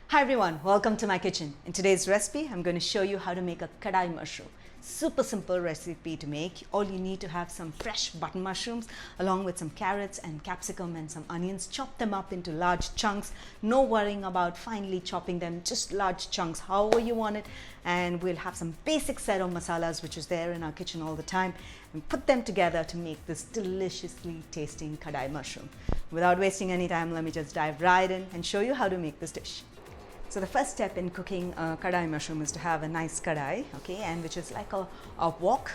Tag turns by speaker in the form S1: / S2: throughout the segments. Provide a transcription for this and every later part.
S1: Hi everyone, welcome to my kitchen. In today's recipe, I'm going to show you how to make a Kadai mushroom. Super simple recipe to make. All you need to have some fresh button mushrooms along with some carrots and capsicum and some onions. Chop them up into large chunks. No worrying about finely chopping them, just large chunks, however you want it. And we'll have some basic set of masalas which is there in our kitchen all the time and put them together to make this deliciously tasting Kadai mushroom. Without wasting any time, let me just dive right in and show you how to make this dish. So the first step in cooking a Kadai mushroom is to have a nice Kadai, okay, and which is like a wok.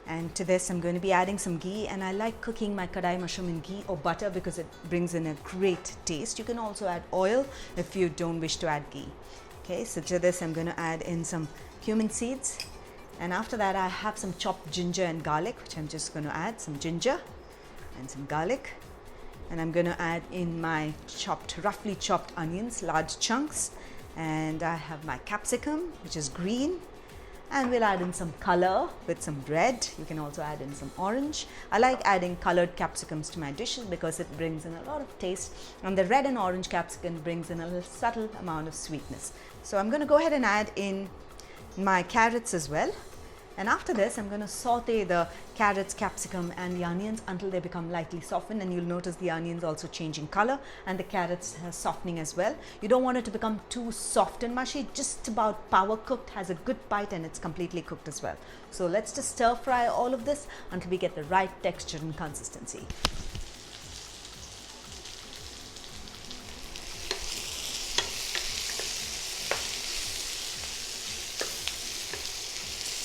S1: And to this I'm going to be adding some ghee, and I like cooking my Kadai mushroom in ghee or butter because it brings in a great taste. You can also add oil if you don't wish to add ghee. Okay, so to this I'm going to add in some cumin seeds, and after that I have some chopped ginger and garlic, which I'm just going to add some ginger and some garlic. And I'm going to add in my roughly chopped onions, large chunks, and I have my capsicum, which is green, and we'll add in some color with some red. You can also add in some orange. I like adding colored capsicums to my dishes because it brings in a lot of taste, and the red and orange capsicum brings in a little subtle amount of sweetness. So I'm going to go ahead and add in my carrots as well. And after this, I'm going to saute the carrots, capsicum and the onions until they become lightly softened, and you'll notice the onions also changing color and the carrots softening as well. You don't want it to become too soft and mushy, just about power cooked, has a good bite and it's completely cooked as well. So let's just stir fry all of this until we get the right texture and consistency.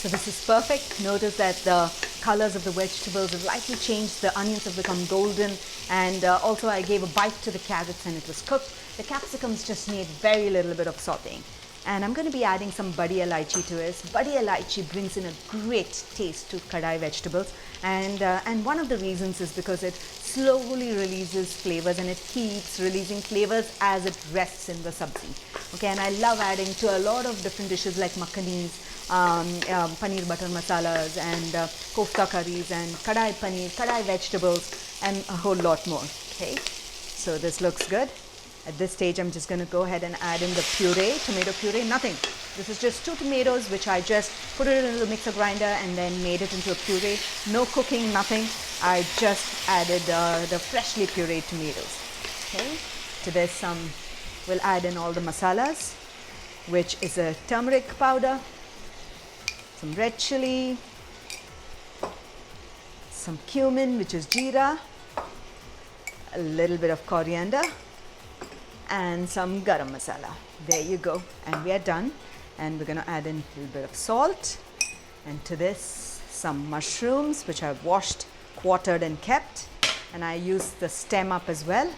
S1: So this is perfect. Notice that the colors of the vegetables have lightly changed. The onions have become golden, and also I gave a bite to the carrots and it was cooked. The capsicums just need very little bit of sauteing. And I'm going to be adding some BADI ELAICHI to it. BADI ELAICHI brings in a great taste to Kadai vegetables, and one of the reasons is because it slowly releases flavors, and it keeps releasing flavors as it rests in the sabzi. Okay, and I love adding to a lot of different dishes like makhanis, paneer butter masalas, and kofta curries, and kadai paneer, kadai vegetables, and a whole lot more. Okay, so this looks good. At this stage I'm just going to go ahead and add in the puree, tomato puree. Nothing, this is just 2 tomatoes which I just put it into the mixer grinder and then made it into a puree. No cooking, nothing. I just added the freshly pureed tomatoes. Okay, to this we'll add in all the masalas, which is a turmeric powder, some red chili, some cumin, which is jeera, a little bit of coriander, and some garam masala. There you go, and we are done. And we're going to add in a little bit of salt, and to this some mushrooms which I've washed, quartered and kept, and I used the stem up as well.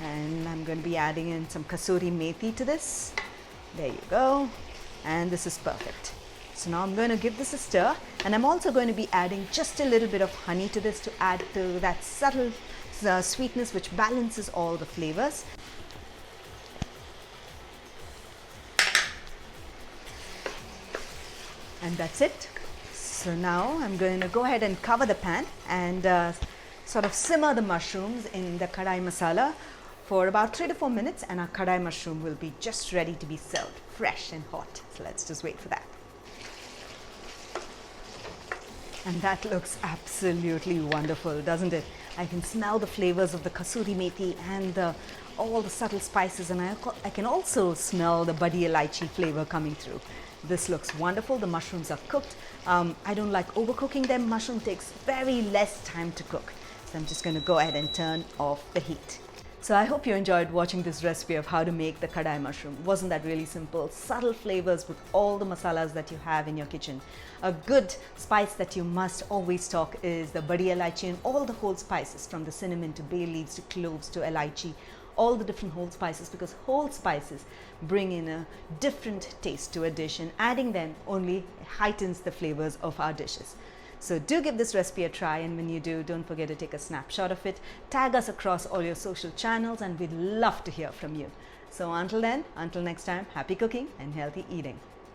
S1: And I'm going to be adding in some kasuri methi to this. There you go, and this is perfect. So now I'm going to give this a stir, and I'm also going to be adding just a little bit of honey to this to add to that subtle sweetness which balances all the flavors. And that's it. So now I'm going to go ahead and cover the pan and sort of simmer the mushrooms in the kadai masala for about 3 to 4 minutes, and our kadai mushroom will be just ready to be served, fresh and hot. So let's just wait for that. And that looks absolutely wonderful, doesn't it? I can smell the flavors of the kasuri methi and all the subtle spices, and I can also smell the BADI ELAICHI flavor coming through. This looks wonderful. The mushrooms are cooked. I don't like overcooking them. Mushroom takes very less time to cook. So I'm just going to go ahead and turn off the heat. So I hope you enjoyed watching this recipe of how to make the Kadai mushroom. Wasn't that really simple? Subtle flavors with all the masalas that you have in your kitchen. A good spice that you must always stock is the BADI ELAICHI, and all the whole spices from the cinnamon to bay leaves to cloves to elaichi. All the different whole spices, because whole spices bring in a different taste to a dish, and adding them only heightens the flavors of our dishes. So do give this recipe a try, and when you do, don't forget to take a snapshot of it. Tag us across all your social channels, and we'd love to hear from you. So until then, until next time, happy cooking and healthy eating.